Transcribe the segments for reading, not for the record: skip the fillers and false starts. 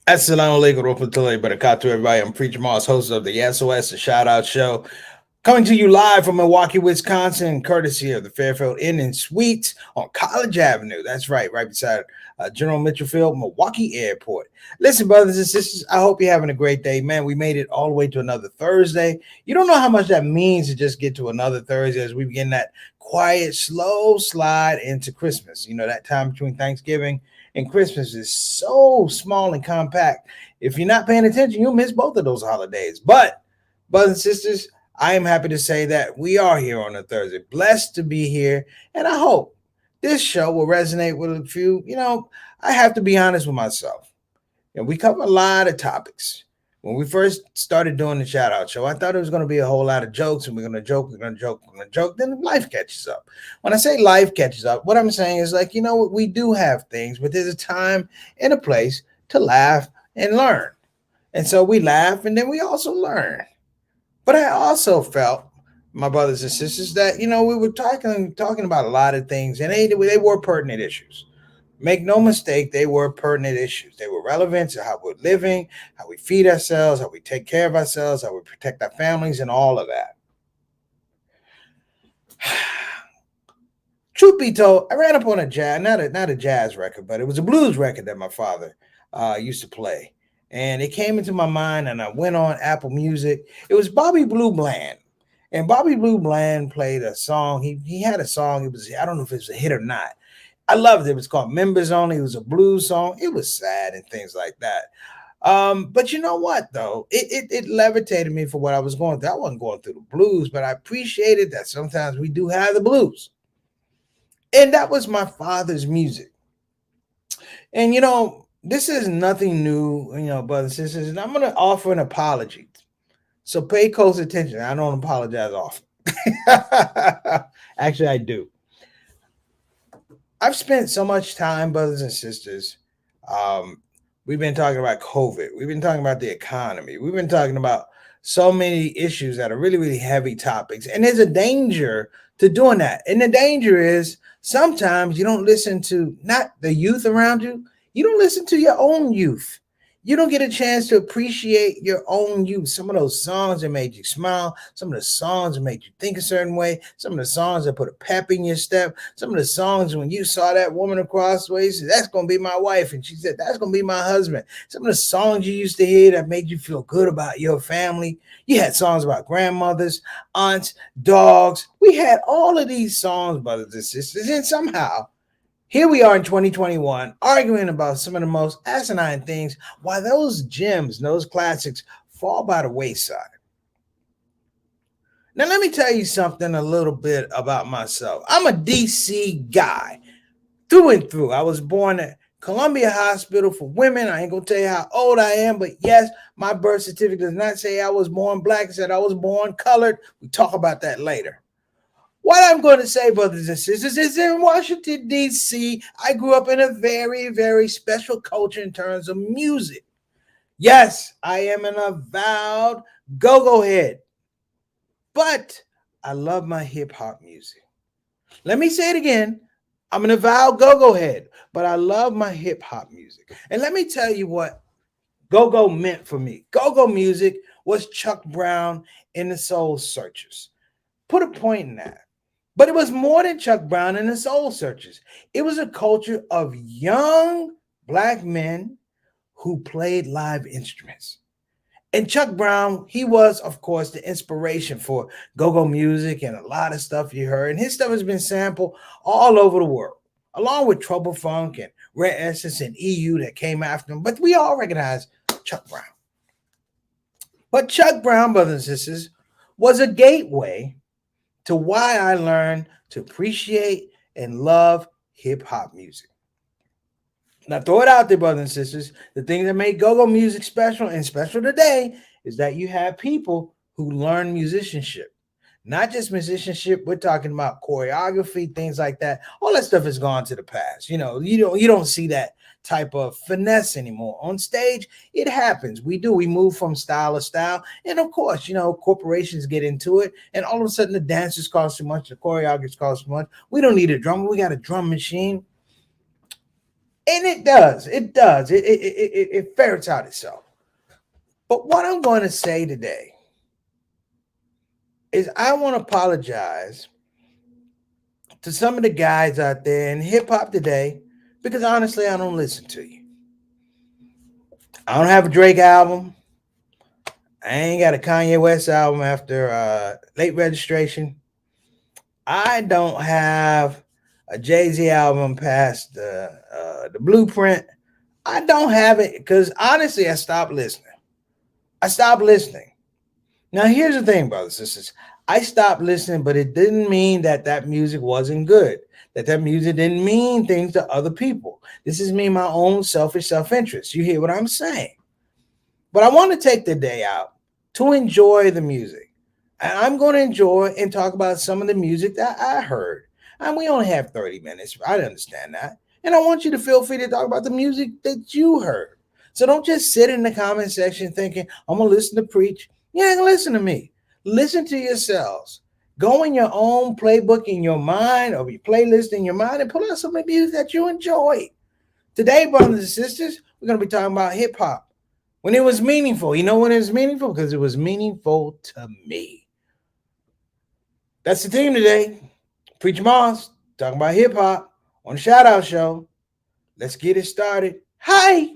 Assalamu alaikum warahmatullahi wabarakatuh, everybody. I'm Preacher Moss, host of the S.O.S, the Shout Out Show, coming to you live from Milwaukee, Wisconsin, courtesy of the Fairfield Inn and Suites on College Avenue. That's right beside General Mitchell Field, Milwaukee Airport. Listen, brothers and sisters, I hope you're having a great day, man. We made it all the way to another Thursday. You don't know how much that means to just get to another Thursday as we begin that quiet, slow slide into Christmas. You know, that time between Thanksgiving and Christmas is so small and compact. If you're not paying attention, you'll miss both of those holidays. But, brothers and sisters, I am happy to say that we are here on a Thursday. Blessed to be here. And I hope this show will resonate with a few. You know, I have to be honest with myself. And we cover a lot of topics. When we first started doing the shout out show, I thought it was going to be a whole lot of jokes and we're going to joke, we're going to joke, we're going to joke. Then life catches up. When I say life catches up, what I'm saying is like, you know what, we do have things, but there's a time and a place to laugh and learn. And so we laugh and then we also learn. But I also felt, my brothers and sisters, that, you know, we were talking about a lot of things and they were pertinent issues. Make no mistake, they were pertinent issues. They were relevant to how we're living, how we feed ourselves, how we take care of ourselves, how we protect our families, and all of that. Truth be told, I ran up on a jazz, not a jazz record, but it was a blues record that my father used to play. And it came into my mind, and I went on Apple Music. It was Bobby Blue Bland. And Bobby Blue Bland played a song. He had a song. It was, I don't know if it was a hit or not. I loved it. It was called Members Only. It was a blues song. It was sad and things like that. But you know what, though? It levitated me for what I was going through. I wasn't going through the blues, but I appreciated that sometimes we do have the blues. And that was my father's music. And, you know, this is nothing new, you know, brothers and sisters. And I'm going to offer an apology. So pay close attention. I don't apologize often. Actually, I do. I've spent so much time, brothers and sisters. Um, we've been talking about COVID. We've been talking about the economy. We've been talking about so many issues that are really, really heavy topics. And there's a danger to doing that. And the danger is sometimes you don't listen to not the youth around you, you don't listen to your own youth. You don't get a chance to appreciate your own youth. Some of those songs that made you smile, some of the songs that made you think a certain way, some of the songs that put a pep in your step, some of the songs when you saw that woman across the way, you said, that's going to be my wife. And she said, that's going to be my husband. Some of the songs you used to hear that made you feel good about your family. You had songs about grandmothers, aunts, dogs. We had all of these songs, brothers and sisters. And somehow, here we are in 2021 arguing about some of the most asinine things while those gems, those classics fall by the wayside. Now, let me tell you something a little bit about myself. I'm a DC guy through and through. I was born at Columbia Hospital for Women. I ain't going to tell you how old I am, but yes, my birth certificate does not say I was born black. It said I was born colored. We talk about that later. What I'm going to say, brothers and sisters, is in Washington, D.C., I grew up in a very, very special culture in terms of music. Yes, I am an avowed go-go head, but I love my hip-hop music. Let me say it again. I'm an avowed go-go head, but I love my hip-hop music. And let me tell you what go-go meant for me. Go-go music was Chuck Brown and the Soul Searchers. Put a point in that. But it was more than Chuck Brown and the Soul Searchers. It was a culture of young black men who played live instruments. And Chuck Brown, he was, of course, the inspiration for go-go music and a lot of stuff you heard. And his stuff has been sampled all over the world, along with Trouble Funk and Red Essence and EU that came after him. But we all recognize Chuck Brown. But Chuck Brown, brothers and sisters, was a gateway to why I learned to appreciate and love hip-hop music. Now, throw it out there, brothers and sisters. The thing that made go-go music special and special today is that you have people who learn musicianship. Not just musicianship, we're talking about choreography, things like that. All that stuff has gone to the past. You know, you don't see that type of finesse anymore. On stage, it happens. We move from style to style. And of course, you know, corporations get into it. And all of a sudden the dancers cost too much, the choreographers cost too much. We don't need a drummer. We got a drum machine. And it ferrets out itself. But what I'm going to say today is I want to apologize to some of the guys out there in hip hop today because honestly, I don't listen to you. I don't have a Drake album. I ain't got a Kanye West album after Late Registration. I don't have a Jay-Z album past the Blueprint. I don't have it because honestly, I stopped listening. I stopped listening. Now, here's the thing, brothers and sisters. I stopped listening, but it didn't mean that that music wasn't good, that music didn't mean things to other people. This is me, my own selfish self-interest. You hear what I'm saying? But I want to take the day out to enjoy the music. And I'm going to enjoy and talk about some of the music that I heard. And we only have 30 minutes. I understand that. And I want you to feel free to talk about the music that you heard. So don't just sit in the comment section thinking, I'm going to listen to preach. You ain't going to listen to me. Listen to yourselves. Go in your own playbook in your mind or your playlist in your mind and pull out some of the music that you enjoy. Today, brothers and sisters, we're going to be talking about hip hop. When it was meaningful. You know when it was meaningful? Because it was meaningful to me. That's the theme today. Preacher Moss talking about hip hop on the Shout Out Show. Let's get it started. Hi.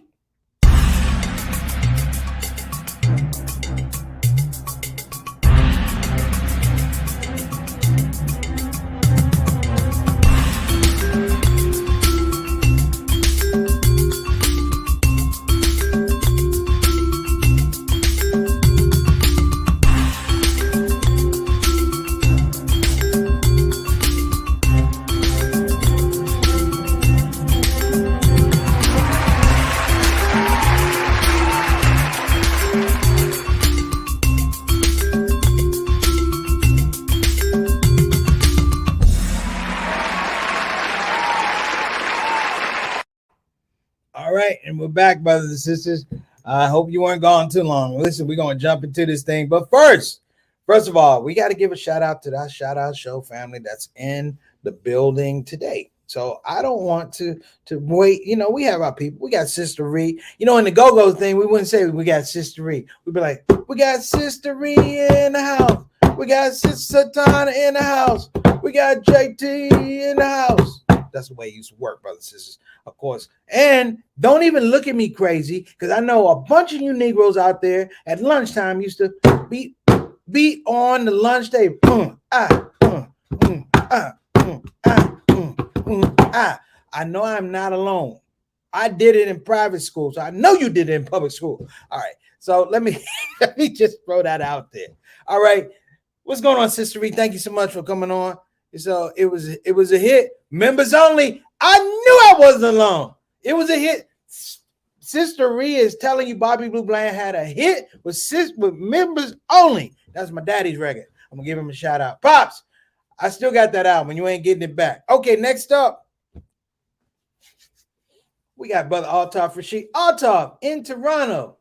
All right, and we're back, brothers and sisters. I hope you weren't gone too long. Listen, we're going to jump into this thing. But first of all, we got to give a shout out to that Shout Out Show family that's in the building today. So I don't want to wait. You know, we have our people. We got Sister Ree. You know, in the go-go thing, we wouldn't say we got Sister Ree. We'd be like, we got Sister Ree in the house. We got Sister Satana in the house. We got JT in the house. That's the way it used to work, brothers and sisters, of course. And don't even look at me crazy, because I know a bunch of you Negroes out there at lunchtime used to beat on the lunch table. I know I'm not alone. I did it in private school, so I know you did it in public school. All right, so let me just throw that out there. All right, what's going on, Sister Ree? Thank you so much for coming on. So it was a hit. Members only. I knew I wasn't alone. It was a hit. Sister Rhea is telling you Bobby Blue Bland had a hit with members only. That's my daddy's record. I'm gonna give him a shout out. Pops, I still got that album. You ain't getting it back. Okay, next up, we got Brother Altaf Rashid. Altaf in Toronto.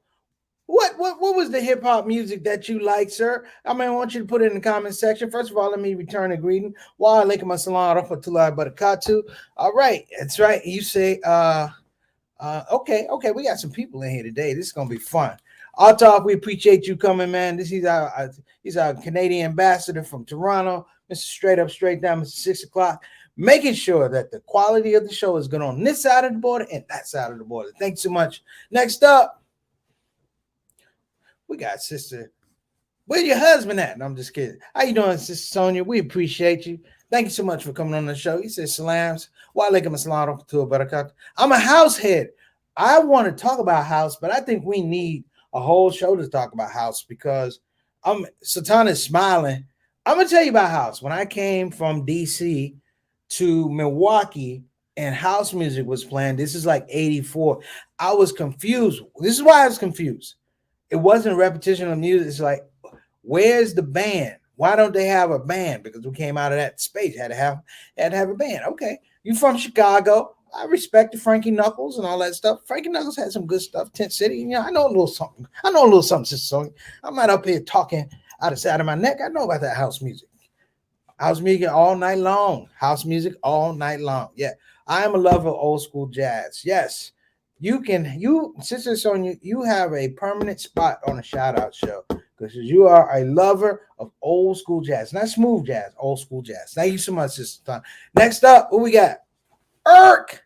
What was the hip hop music that you like, sir? I mean, I want you to put it in the comment section. First of all, let me return a greeting. Wa alaikum assalam rahmatullahi wa barakatuh. All right, that's right. You say, okay, we got some people in here today. This is gonna be fun. Altaf, we appreciate you coming, man. He's our Canadian ambassador from Toronto, Mr. Straight Up, Straight Down, Mr. 6 o'clock, making sure that the quality of the show is good on this side of the border and that side of the border. Thanks so much. Next up, we got Sister. Where's your husband at? No, I'm just kidding. How you doing, Sister Sonia? We appreciate you. Thank you so much for coming on the show. He says salams. Wa alaikum assalam to a barakat. I'm a house head. I want to talk about house, but I think we need a whole show to talk about house because Satana is smiling. I'm gonna tell you about house. When I came from DC to Milwaukee and house music was playing, this is like 84. I was confused. This is why I was confused. It wasn't a repetition of music. It's like, where's the band? Why don't they have a band? Because we came out of that space, had to have a band. Okay, you from Chicago? I respected Frankie Knuckles and all that stuff. Frankie Knuckles had some good stuff. Tent City, you know, I know a little something. Sister Sonia. I'm not up here talking out of the side of my neck. I know about that house music. House music all night long. House music all night long. Yeah, I am a lover of old school jazz. Yes, Sister Sonia, you have a permanent spot on the shout out show because you are a lover of old school jazz, not smooth jazz, old school jazz. Thank you so much, Sister Sonia. Next up, what we got? Eric.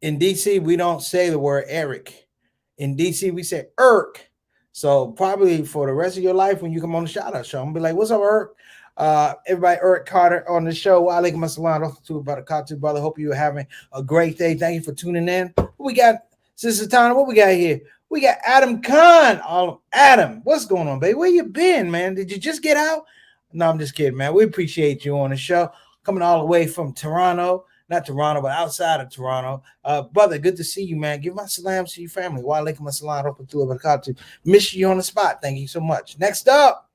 In DC, we don't say the word Eric. In DC, we say Irk. So probably for the rest of your life, when you come on the shout out show, I'm gonna be like, "What's up, Irk?" Everybody, Eric Carter on the show. Walaikum assalam to about a brother. Hope you're having a great day. Thank you for tuning in. We got Sister Tana. What we got here? We got Adam Khan. Adam, what's going on, baby? Where you been, man? Did you just get out? No, I'm just kidding, man. We appreciate you on the show. Coming all the way from Toronto. Not Toronto, but outside of Toronto. Brother, good to see you, man. Give my salams to your family. Walaikum assalam. Miss you on the spot. Thank you so much. Next up,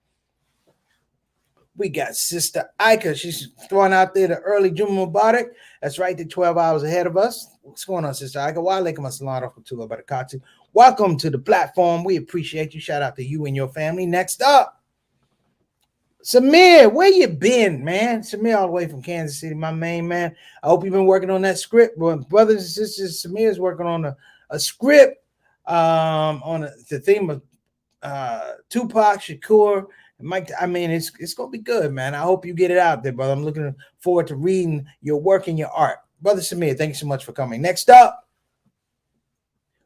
we got Sister Ika. She's throwing out there the early Juma Mubarak. That's right, they're 12 hours ahead of us. What's going on, Sister Ika? Walaikum assalam. Welcome to the platform. We appreciate you. Shout out to you and your family. Next up, Samir, where you been, man? Samir, all the way from Kansas City, my main man. I hope you've been working on that script. Brothers and sisters, Samir is working on a script on the theme of Tupac Shakur. Mike, I mean, it's gonna be good, man. I hope you get it out there, brother. I'm looking forward to reading your work and your art. Brother Samir, thank you so much for coming. Next up,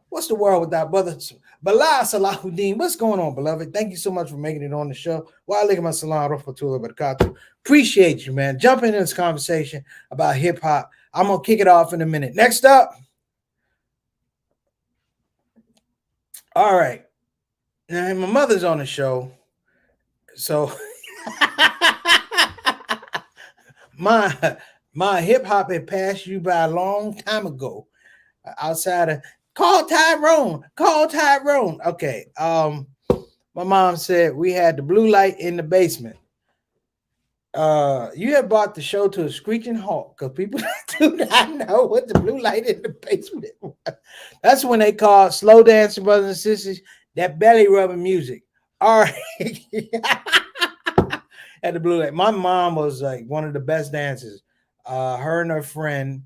what's the world without brother Bilal Salahuddin? What's going on, beloved? Thank you so much for making it on the show. Walaikum assalam rahmatullahi wa barakatuh. Appreciate you, man. Jump into this conversation about hip hop. I'm gonna kick it off in a minute. Next up, all right. Now my mother's on the show, so my hip hop had passed you by a long time ago. Outside of Call Tyrone. Okay. My mom said we had the blue light in the basement. You had brought the show to a screeching halt because people do not know what the blue light in the basement was. That's when they call slow dancing, brothers and sisters, that belly rubbing music. All right. At the blue light. My mom was like one of the best dancers. Her and her friend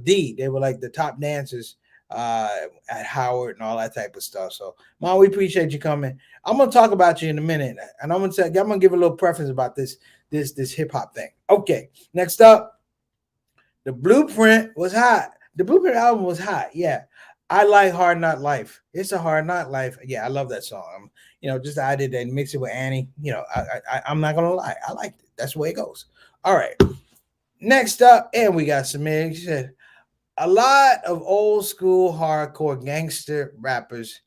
D, they were like the top dancers at Howard and all that type of stuff. So, Mom, we appreciate you coming. I'm gonna talk about you in a minute, and I'm gonna give a little preference about this hip hop thing. Okay, next up, the Blueprint was hot. The Blueprint album was hot. Yeah, I like Hard Knock Life. It's a Hard Knock Life. Yeah, I love that song. Just I did that, mix it with Annie. I'm not gonna lie, I liked it. That's the way it goes. All right. Next up, and we got Samir. She said, a lot of old school hardcore gangster rappers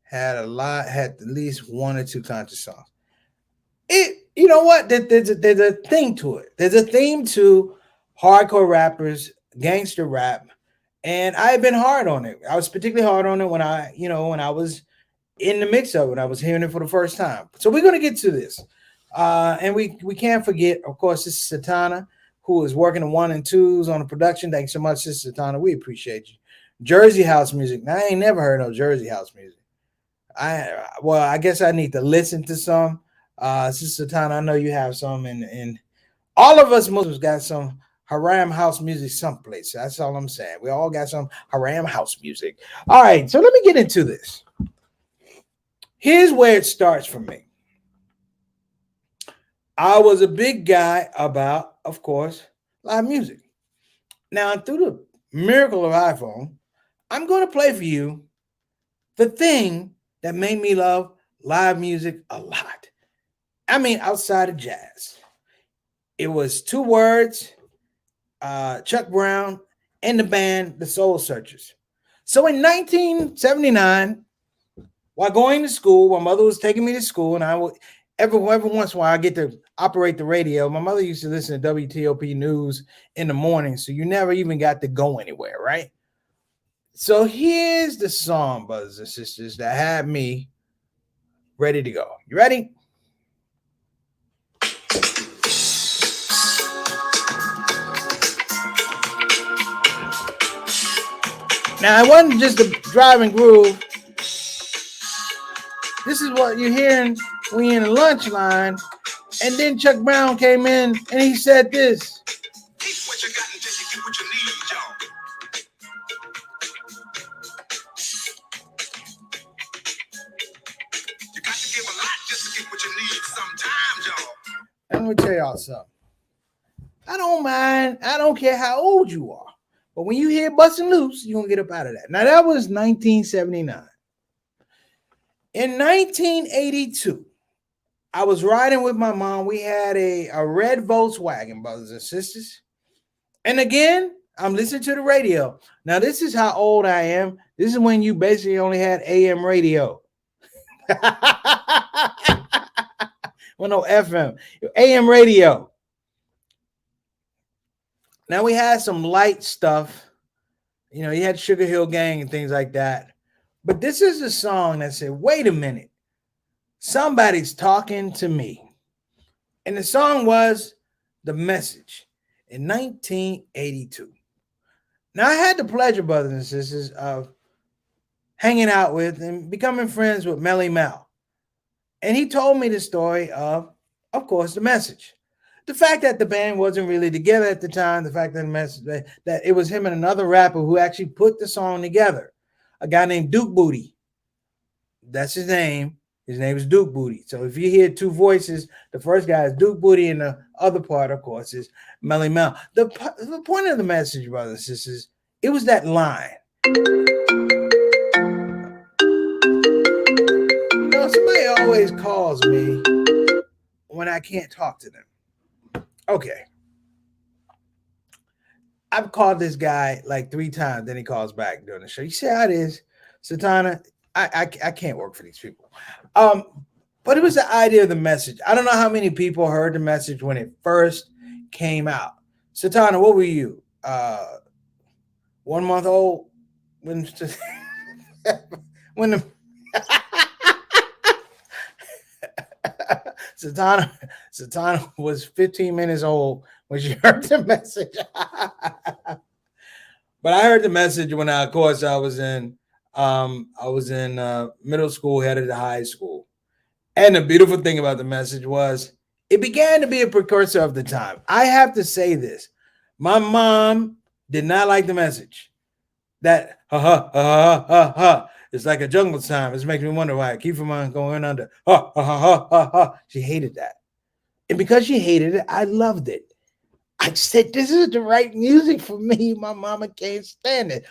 had at least one or two conscious songs. You know what? There's a thing to it. There's a theme to hardcore rappers, gangster rap, and I've been hard on it. I was particularly hard on it when I was in the mix of it. I was hearing it for the first time. So we're gonna get to this, and we can't forget, of course, this is Satana, who is working the 1 and 2s on the production. Thanks so much, Sister Tana. We appreciate you. Jersey house music. Now, I ain't never heard no Jersey house music. I guess I need to listen to some. Sister Tana, I know you have some, and all of us Muslims got some haram house music someplace. That's all I'm saying. We all got some haram house music. All right, so let me get into this. Here's where it starts for me. I was a big guy about, of course, live music. Now, through the miracle of iPhone, I'm going to play for you the thing that made me love live music a lot. I mean, outside of jazz. It was 2 words, Chuck Brown and the band, the Soul Searchers. So in 1979, while going to school, my mother was taking me to school, and I would every once in a while I get to operate the radio. My mother used to listen to WTOP news in the morning, so you never even got to go anywhere, right? So here's the song, brothers and sisters, that had me ready to go. You ready? Now, it wasn't just a driving groove. This is what you're hearing when you're in the lunch line. And then Chuck Brown came in and he said this. What you got until you get what let me tell y'all something. I don't mind. I don't care how old you are. But when you hear busting loose, you're going to get up out of that. Now, that was 1979. In 1982, I was riding with my mom. We had a red Volkswagen, brothers and sisters. And again, I'm listening to the radio. Now, this is how old I am. This is when you basically only had AM radio. Well, no, FM. AM radio. Now, we had some light stuff. You know, you had Sugar Hill Gang and things like that. But this is a song that said, wait a minute. Somebody's talking to me. And the song was The Message in 1982. Now, I had the pleasure, brothers and sisters, of hanging out with and becoming friends with Melly Mel. And he told me the story of course, The Message. The fact that the band wasn't really together at the time, the fact that the message that it was him and another rapper who actually put the song together, a guy named Duke Booty. That's his name. His name is Duke Booty. So if you hear two voices, the first guy is Duke Booty, and the other part, of course, is Melly Mel. The point of the message, brothers and sisters, it was that line. You know, somebody always calls me when I can't talk to them. Okay. I've called this guy like 3 times, then he calls back during the show. You see how it is, Satana? I can't work for these people. But it was the idea of the message. I don't know how many people heard the message when it first came out. Satana, what were you? 1 month old? When the Satana was 15 minutes old when she heard the message. But I heard the message when of course I was in middle school, headed to high school. And the beautiful thing about the message was it began to be a precursor of the time. I have to say this. My mom did not like the message. That it's like a jungle time. It's making me wonder why I keep from going under. She hated that. And because she hated it, I loved it. I said, this is the right music for me. My mama can't stand it.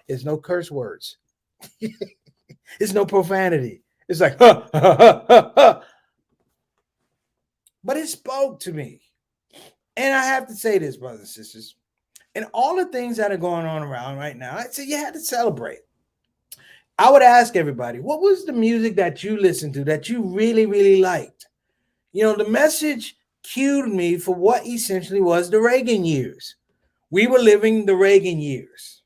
It's no curse words. It's no profanity. It's like, But it spoke to me. And I have to say this, brothers and sisters. And all the things that are going on around right now, I said you had to celebrate. I would ask everybody, what was the music that you listened to that you really, really liked? You know, the message cued me for what essentially was the Reagan years. We were living the Reagan years.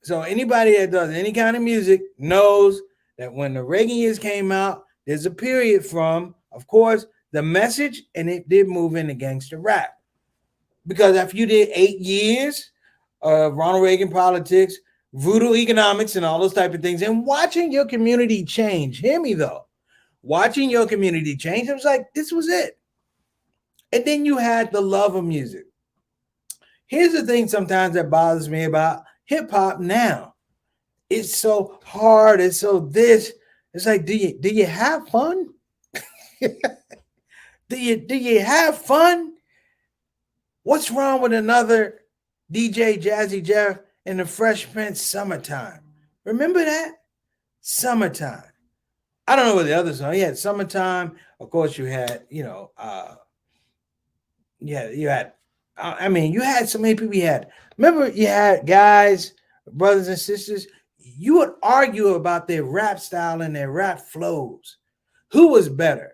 So anybody that does any kind of music knows that when the Reagan years came out, there's a period from, of course, the message, and it did move into gangster rap. Because if you did 8 years of Ronald Reagan politics, voodoo economics, and all those type of things, and watching your community change, hear me though, watching your community change, it was like, this was it. And then you had the love of music. Here's the thing sometimes that bothers me about hip hop now. It's so hard. It's so this. It's like, do you have fun? do you have fun? What's wrong with another DJ Jazzy Jeff and the Fresh Prince Summertime? Remember that? Summertime. I don't know what the other song. You had Summertime. Of course, you had, you had so many people you had. Remember, you had guys, brothers and sisters, you would argue about their rap style and their rap flows. Who was better,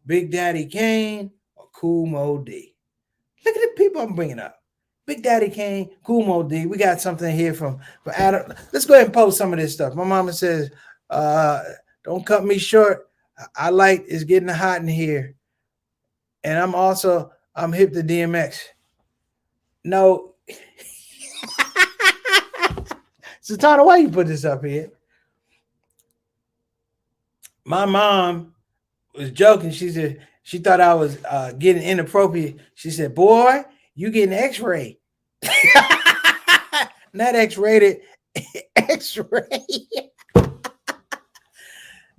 Big Daddy Kane or Kool Moe Dee? Look at the people I'm bringing up. Big Daddy Kane, Kool Moe Dee. We got something here from Adam. Let's go ahead and post some of this stuff. My mama says, don't cut me short. I like it's getting hot in here. And I'm hip to DMX. No. Satana, why you put this up here? My mom was joking. She said she thought I was getting inappropriate. She said, boy, you getting X-ray. Not X-rated, X-ray.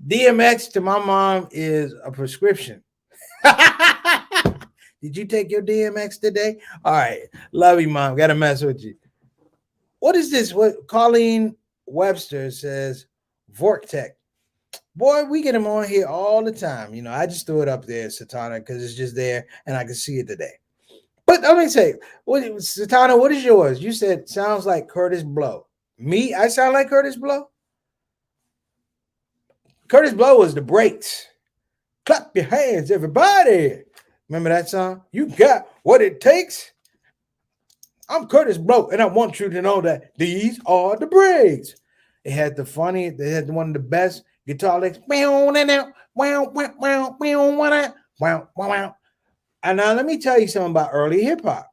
DMX to my mom is a prescription. Did you take your DMX today? All right. Love you, mom. Gotta mess with you. What is this? What Colleen Webster says, Vortec. Boy, we get them on here all the time. You know, I just threw it up there, Satana, because it's just there and I can see it today. But let me say, Satana, what is yours? You said sounds like Curtis Blow. Me, I sound like Curtis Blow? Curtis Blow was the Breaks. Clap your hands, everybody. Remember that song? You got what it takes. I'm Curtis Blow, and I want you to know that these are the Breaks. It had they had one of the best guitar licks. And now let me tell you something about early hip hop.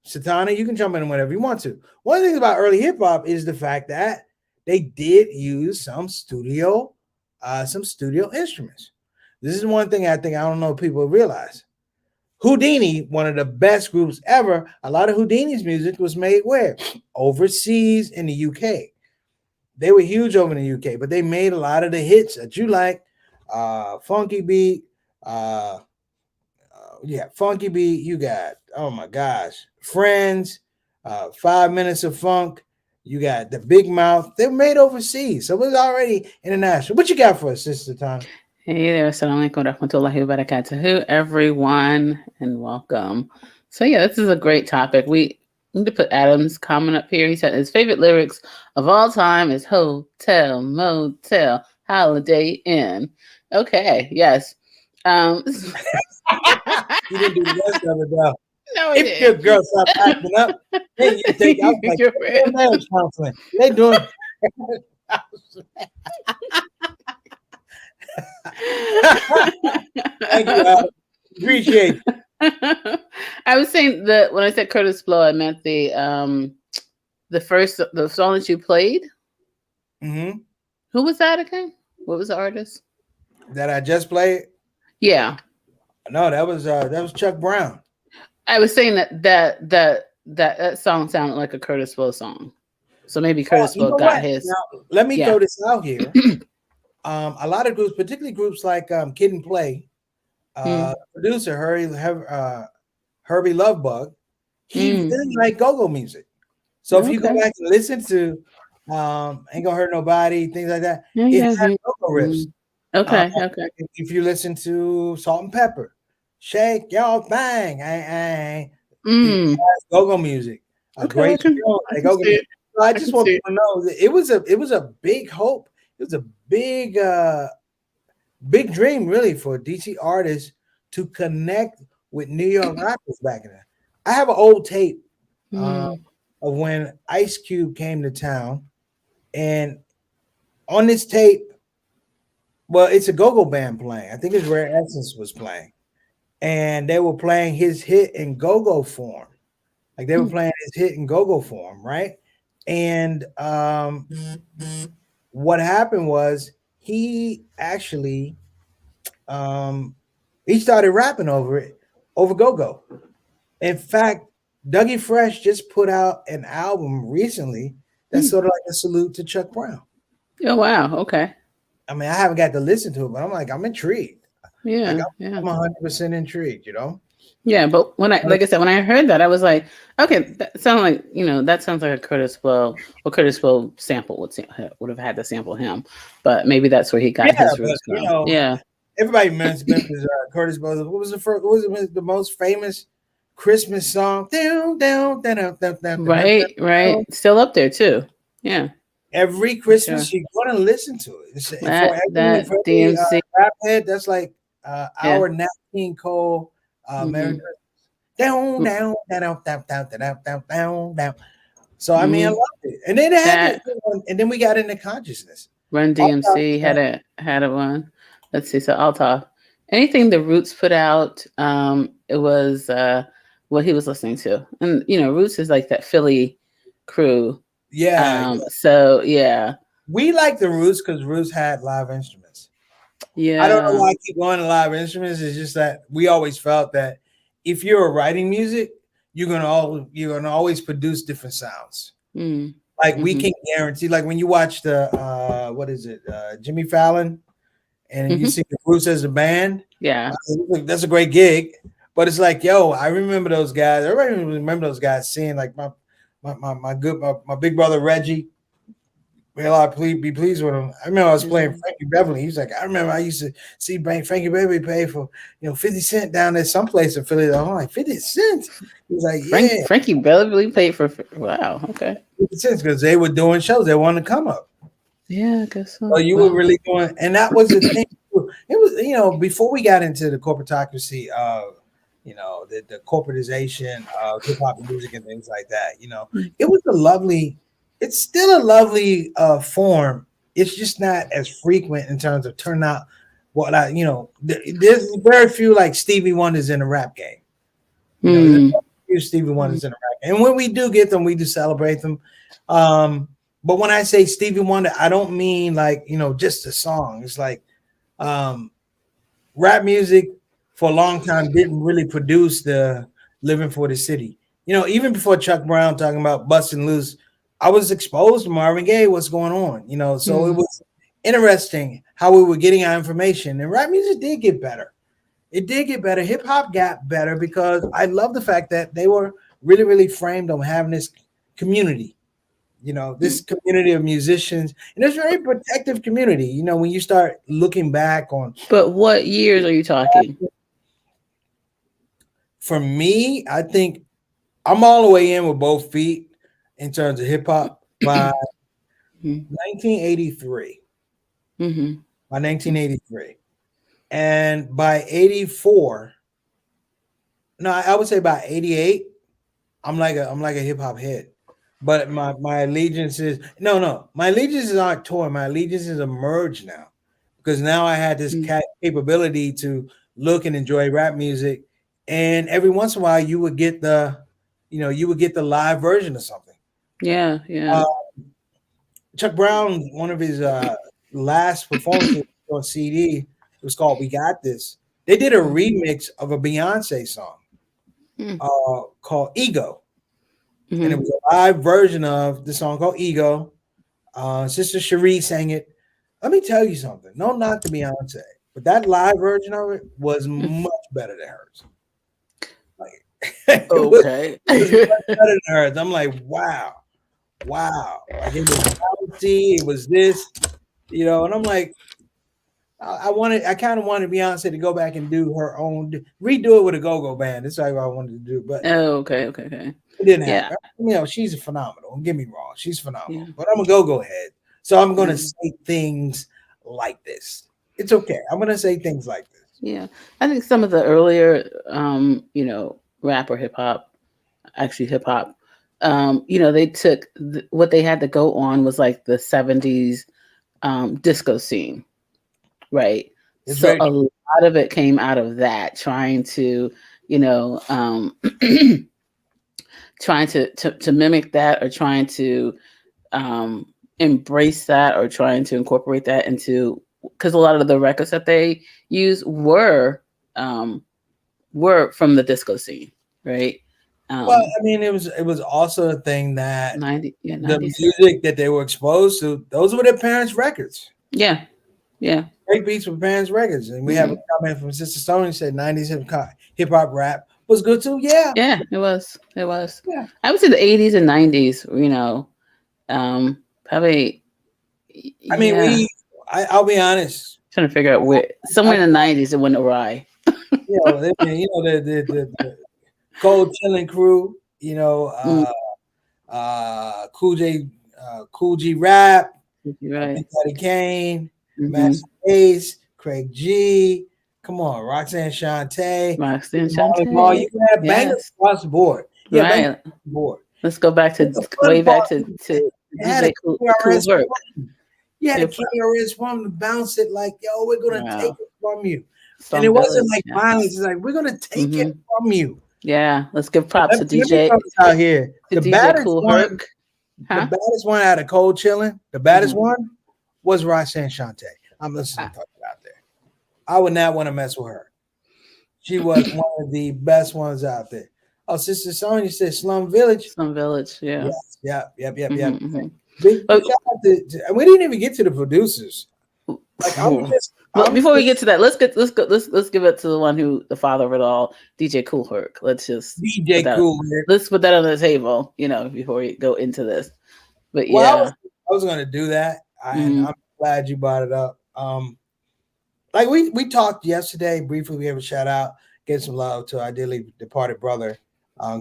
Satana, you can jump in whenever you want to. One of the things about early hip hop is the fact that they did use some studio instruments. This is one thing I don't know if people realize. Houdini, one of the best groups ever, a lot of Houdini's music was made where? Overseas in the UK. They were huge over in the UK, but they made a lot of the hits that you like. Funky Beat, Funky Beat, you got, oh my gosh, Friends, 5 Minutes of Funk, you got the Big Mouth. They were made overseas, so it was already international. What you got for us, Sister Tom? Hey there, assalamu alaikum warahmatullahi wabarakatuh, everyone, and welcome. So yeah, this is a great topic. We need to put Adam's comment up here. He said his favorite lyrics of all time is Hotel, Motel, Holiday Inn. Okay, yes. You didn't do the rest of it, though. No, if your girl stop acting up, then you think I was like, marriage counseling. They doing Thank you, Adam. Appreciate it. I was saying that when I said Curtis Blow, I meant the song that you played. Mm-hmm. Who was that again? What was the artist that I just played? Yeah. No, that was Chuck Brown. I was saying that song sounded like a Curtis Blow song. So maybe Curtis Blow got his. Now, let me throw this out here. A lot of groups, particularly groups like Kid and Play, producer Herbie Lovebug, he really liked go-go music. So if you go back and listen to Ain't Gonna Hurt Nobody, things like that, it has go-go riffs. Okay. If you listen to Salt and Pepper, Shake Your Thing, it has go-go music. Great show. So I just want people to know that it was a big hope. It was a big dream, really, for DC artists to connect with New York rappers back then. I have an old tape of when Ice Cube came to town, and on this tape, well, it's a go-go band playing. I think it's Rare Essence was playing, and they were playing his hit in go-go form. Like they were playing his hit in go-go form, right? And what happened was he actually he started rapping over go-go. In fact, Dougie Fresh just put out an album recently that's sort of like a salute to Chuck Brown. Oh wow, okay. I mean, I haven't got to listen to it, but I'm intrigued. Yeah, I'm 100% intrigued, you know? Yeah, but when I heard that, I was like, okay, that sounds like that sounds like a Curtis Blow. Well, Curtis Blow sample would have had to sample him, but maybe that's where he got his roots from. Everybody mentions Curtis Blow. What was the most famous Christmas song? Right. Still up there too. Yeah. Every Christmas you're gonna listen to it. For that DMC rap head, that's like our Nat King Cole. Down. So I mean, I loved it, and then it had and then we got into consciousness. Run DMC had a one. Let's see. So I'll talk. Anything the Roots put out, it was what he was listening to, and Roots is like that Philly crew. Yeah. So yeah, we like the Roots because Roots had live instruments. Yeah, I don't know why I keep going to live instruments. It's just that we always felt that if you're writing music, you're gonna always produce different sounds. Like we can guarantee. Like when you watch the Jimmy Fallon, and you see the Roots as a band. Yeah. That's a great gig. But it's like, yo, I remember those guys. Everybody remember those guys seeing like my big brother Reggie. Well, I be pleased with him. I remember I was playing Frankie Beverly. He was like, I remember I used to see Frankie Beverly pay for 50 cent down there someplace in Philly. I'm like 50 cents. He was like, yeah, Frankie Beverly paid for. Wow. Okay. 50 cents because they were doing shows. They wanted to come up. Yeah, I guess so. So you were really doing, and that was the thing. It was, before we got into the corporatocracy, the corporatization of hip hop music and things like that. It was it's still a lovely form. It's just not as frequent in terms of turnout. There's very few like Stevie Wonders in the rap game. There's a few Stevie Wonders in the rap game. And when we do get them, we do celebrate them. But when I say Stevie Wonder, I don't mean like, just a song. It's like rap music for a long time didn't really produce the Living for the City. Even before Chuck Brown talking about busting loose, I was exposed to Marvin Gaye, what's going on, so it was interesting how we were getting our information. And rap music did get better. It did get better. Hip hop got better because I love the fact that they were really, really framed on having this community, this community of musicians. And it's a very protective community, when you start looking back on. But what years are you talking? For me, I think I'm all the way in with both feet in terms of hip hop by 1983. By 1983. And by 84, no, I would say by 88, I'm like a hip hop head. But my allegiances aren't torn. My allegiances emerged now because now I had this capability to look and enjoy rap music. And every once in a while, you would get the live version of something. Yeah, yeah. Chuck Brown, one of his last performances on CD, it was called "We Got This." They did a remix of a Beyonce song called "Ego," and it was a live version of the song called "Ego." Sister Cherie sang it. Let me tell you something. No knock to Beyonce, but that live version of it was much better than hers. Okay. It was better than hers. I'm like, wow. Like it was bouncy, it was this, and I'm like, I kind of wanted Beyonce to go back and do her own, redo it with a go-go band. That's what I wanted to do, but okay. It didn't happen. She's phenomenal. Don't get me wrong, she's phenomenal. But I'm a go-go head, so I'm going to say things like this. It's okay. I'm going to say things like this. Yeah, I think some of the earlier, rap or hip hop, actually hip hop. They took what they had to go on was like the 70s disco scene, right? So a lot of it came out of that, trying to, trying to mimic that or trying to embrace that or trying to incorporate that into, because a lot of the records that they use were from the disco scene, right? Well, I mean, it was also a thing that 90, the music that they were exposed to, those were their parents' records. Yeah. Great beats with parents' records. And we have a comment from Sister Stoney said 90s hip hop rap was good too. Yeah. Yeah, it was. Yeah. I would say the 80s and 90s, probably. I mean, I'll be honest. Trying to figure out where somewhere in the 90s it went awry. The Cold Chilling Crew, Cool G Rap, right. Buddy Kane, Master Ace, Craig G. Come on, Roxanne Shante. You can have bangers across the board. Yeah, right. Across the board. Let's go back to way back to DJ Cool Work. Yeah, the KRS One to bounce it like, yo, we're gonna take it from you. And it wasn't like violence. It's like, we're gonna take it from you. Yeah, let's give props to DJ out here. The baddest Cool one, Herc. the baddest one out of Cold Chilling, the baddest one was Roxanne Shante. I'm listening to her out there. I would not want to mess with her. She was one of the best ones out there. Oh, Sister Sonya said Slum Village. Slum Village, yeah. Yep. Big shout out to, and we didn't even get to the producers. Like But I'm before we get to that, let's give it to the one who the father of it all, DJ Cool Herc. Let's just put DJ that Cool. let's put that on the table, before we go into this. But Well, yeah. I was gonna do that, and Mm-hmm. I'm glad you brought it up. Like we talked yesterday briefly. We have a shout out, get some love to our dearly departed brother,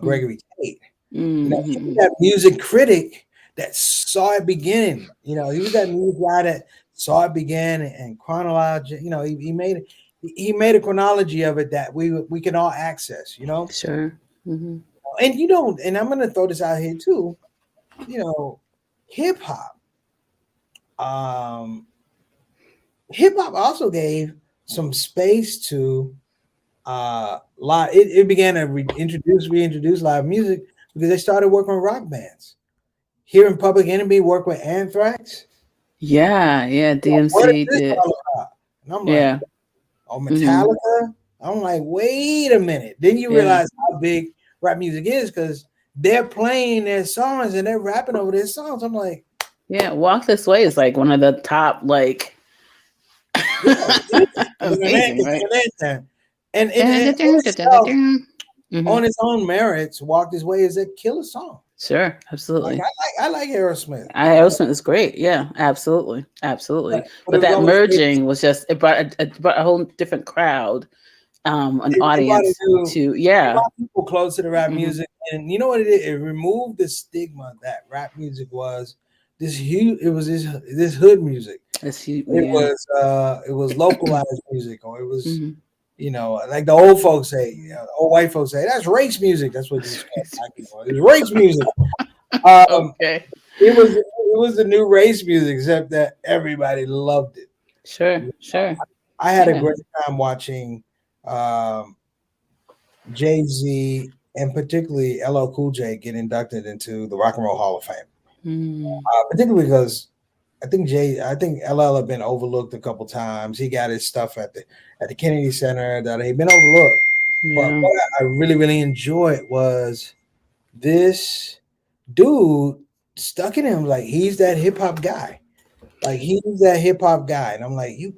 Gregory Tate. He was Mm-hmm. that music critic that saw it begin. He was that music guy that saw it begin and chronology. He made a chronology of it that we can all access. Sure. Mm-hmm. And I'm gonna throw this out here too. Hip hop. Um, Hip hop also gave some space to live. It began to reintroduce live music because they started working with rock bands. Hearing Public Enemy work with Anthrax. Yeah. What is DMC this did. all about? And I'm like, Yeah. oh, Mm-hmm. Metallica. I'm like, wait a minute. Then you Yeah. realize how big rap music is because they're playing their songs and they're rapping over their songs. I'm like, Yeah. Walk This Way is like one of the top, like, yeah, amazing, right? and on Mm-hmm. its own merits, Walk This Way is a killer song. Sure. Like Absolutely. I like Aerosmith. Aerosmith is great. Yeah, absolutely. Absolutely. But it But was that always merging was just, it brought a whole different crowd, an it brought audience to, it yeah. brought people close to the rap Mm-hmm. music, and you know what it did? It removed the stigma that rap music was this huge. It was this hood music. It's huge. It Yeah. was localized music, or it was Mm-hmm. like the old folks say, old white folks say that's race music. That's what these black people. It was race music. Um, Okay. it was the new race music, except that everybody loved it. Sure. Sure. I had a Yeah. great time watching um, Jay Z and particularly LL Cool J get inducted into the Rock and Roll Hall of Fame. Mm, Particularly because I think LL had been overlooked a couple times. He got his stuff at the Kennedy Center that he'd been overlooked. But yeah. what I really really enjoyed was this dude stuck in him like he's that hip hop guy. Like he's that hip hop guy, and I'm like you.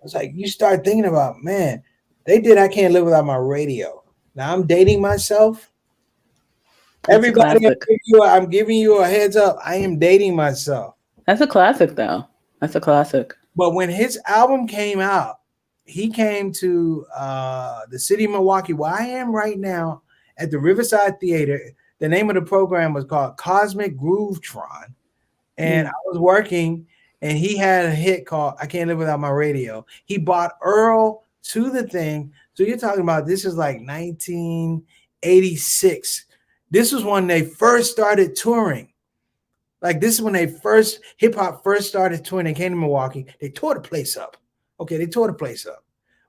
It's like you start thinking about, man, they did I Can't Live Without My Radio. Now I'm dating myself. That's a Everybody, classic. I'm giving you a heads up. I am dating myself. That's a classic, though. That's a classic. But when his album came out, he came to the city of Milwaukee, where I am right now at the Riverside Theater. The name of the program was called Cosmic Groovetron. And I was working, and he had a hit called I Can't Live Without My Radio. He bought Earl to the thing. So you're talking about this is like 1986. This was when they first started touring. Like this is when hip hop first started touring. They came to Milwaukee. They tore the place up. Okay, they tore the place up.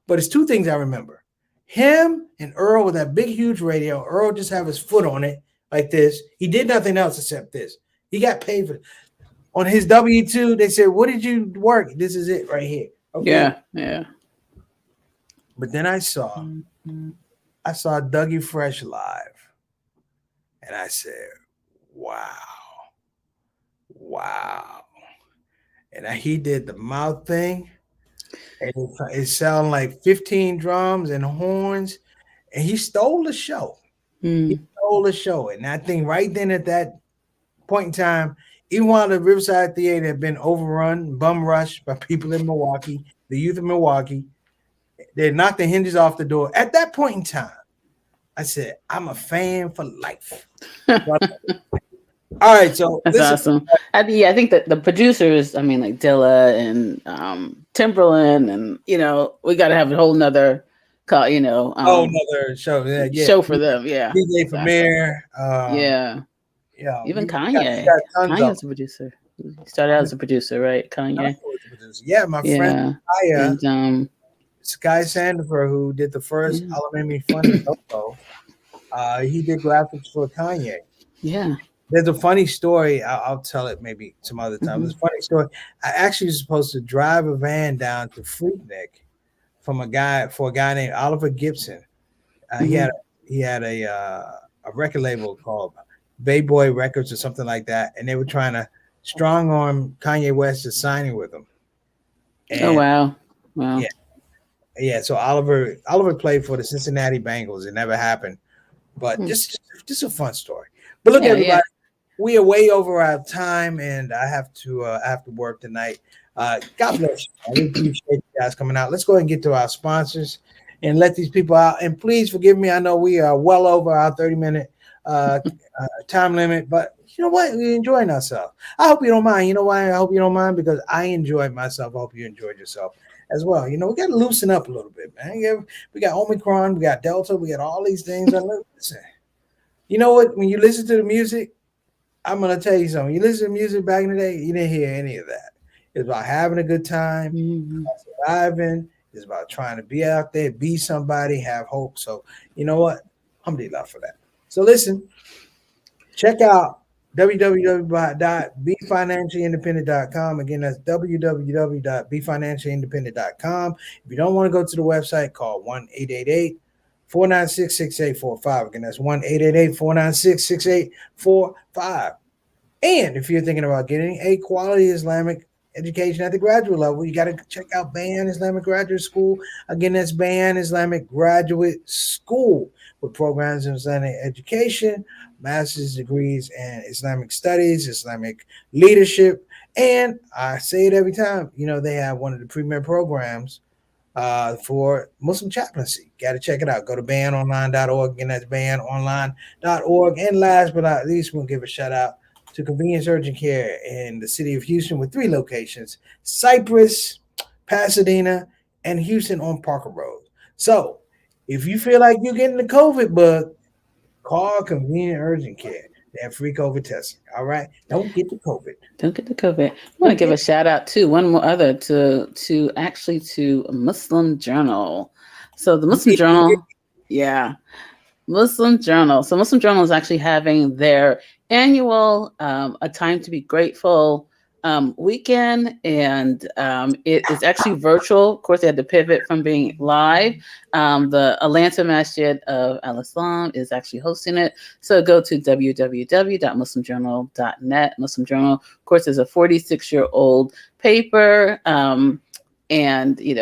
But it's two things I remember. Him and Earl with that big, huge radio. Earl just have his foot on it like this. He did nothing else except this. He got paid for it. On his W-2, they said, what did you work? This is it right here. Okay. Yeah. But then I saw Dougie Fresh live. And I said, wow. And he did the mouth thing. And it sounded like 15 drums and horns. And he stole the show. He stole the show. And I think right then at that point in time, even while the Riverside Theater had been overrun, bum rushed by people in Milwaukee, the youth of Milwaukee, they knocked the hinges off the door. At that point in time, I said, I'm a fan for life. All right, so that's awesome. I think that the producers, like Dilla and Timberland, and we got to have a whole nother call. Another show, show for them. Yeah, DJ Premier. Even Kanye. Kanye's a producer. He started out as a producer, right? Kanye. Yeah, my friend Kaya, and, Sky Sandifer, who did the first All Made Me Funny logo. He did graphics for Kanye. Yeah. There's a funny story. I'll tell it maybe some other time. There's a funny story. I actually was supposed to drive a van down to Freaknik for a guy named Oliver Gibson. He had a record label called Bay Boy Records or something like that, and they were trying to strong arm Kanye West to signing with him. And oh wow! Well, Yeah, yeah. So Oliver played for the Cincinnati Bengals. It never happened, but hmm. just a fun story. But look, Yeah, yeah. everybody, we are way over our time, and I have to work tonight. God bless you. We appreciate you guys coming out. Let's go ahead and get to our sponsors and let these people out. And please forgive me. I know we are well over our 30-minute time limit, but you know what? We're enjoying ourselves. I hope you don't mind. You know why? I hope you don't mind because I enjoyed myself. I hope you enjoyed yourself as well. You know, we got to loosen up a little bit, man. Yeah, we got Omicron, we got Delta, we got all these things. Listen, you know what? When you listen to the music, I'm gonna tell you something. You listen to music back in the day, you didn't hear any of that. It's about having a good time, Hmm. surviving. It's about trying to be out there, be somebody, have hope. So you know what? Alhamdulillah for that. So listen, check out www.befinanciallyindependent.com. Again, that's www.befinanciallyindependent.com. If you don't want to go to the website, call 1-888-496-6845. Again, that's 1-888-496-6845. And if you're thinking about getting a quality Islamic education at the graduate level, you got to check out Bayan Islamic Graduate School. Again, that's Bayan Islamic Graduate School with programs in Islamic education, master's degrees in Islamic studies, Islamic leadership. And I say it every time, you know, they have one of the premier programs for Muslim chaplaincy. Got to check it out. Go to banonline.org. Again, that's banonline.org. And last but not least, we'll give a shout out to Convenience Urgent Care in the city of Houston with 3 locations: Cypress, Pasadena, and Houston on Parker Road. So if you feel like you're getting the COVID bug, call Convenient Urgent Care. They have free COVID testing. All right. Don't get the COVID. Don't get the COVID. I want to Don't give get a shout out to one more other to actually to Muslim Journal. So the Muslim it. Journal, yeah, Muslim Journal. So Muslim Journal is actually having their annual "A Time to Be Grateful" weekend, and it is actually virtual. Of course, they had to pivot from being live. The Atlanta Masjid of Al Islam is actually hosting it. So go to www.muslimjournal.net. Muslim Journal, of course, is a 46-year-old paper, and you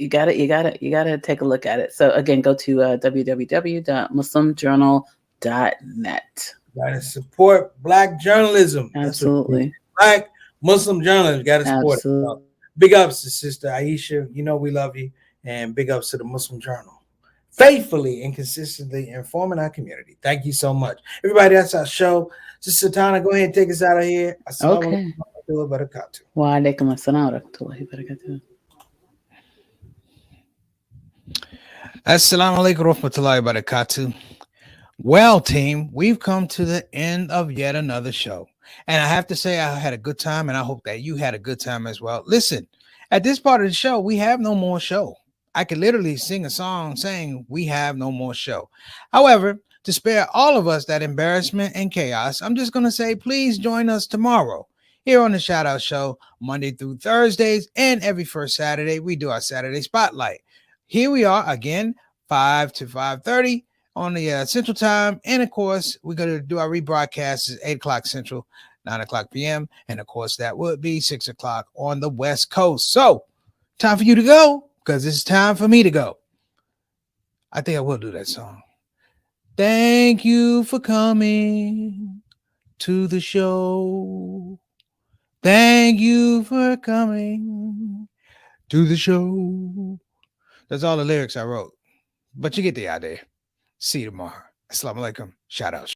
gotta take a look at it. So again, go to www.muslimjournal.net. Gotta support black journalism. That's what it is. Absolutely. Black Muslim journalism. Gotta support it. So, Absolutely. big ups to Sister Aisha. You know we love you. And big ups to the Muslim Journal. Faithfully and consistently informing our community. Thank you so much. Everybody, that's our show. Sister Tana, go ahead and take us out of here. Assalamu Okay. alaikum wa barakatuh. Wa alaikum assalam wa rahmatullahi wa barakatuh. Assalamu alaikum wa rahmatullahi wa barakatuh. Well, team, we've come to the end of yet another show. And I have to say, I had a good time, and I hope that you had a good time as well. Listen, at this part of the show, we have no more show. I could literally sing a song saying we have no more show. However, to spare all of us that embarrassment and chaos, I'm just going to say, please join us tomorrow here on the Shout Out Show, Monday through Thursdays, and every first Saturday, we do our Saturday Spotlight. Here we are again, 5 to 5:30 on the Central Time. And of course, we're going to do our rebroadcast at 8 o'clock Central, 9 o'clock p.m. And of course, that would be 6 o'clock on the West Coast. So, time for you to go because it's time for me to go. I think I will do that song. Thank you for coming to the show. Thank you for coming to the show. That's all the lyrics I wrote. But you get the idea. See you tomorrow. Assalamu alaikum. Shout out.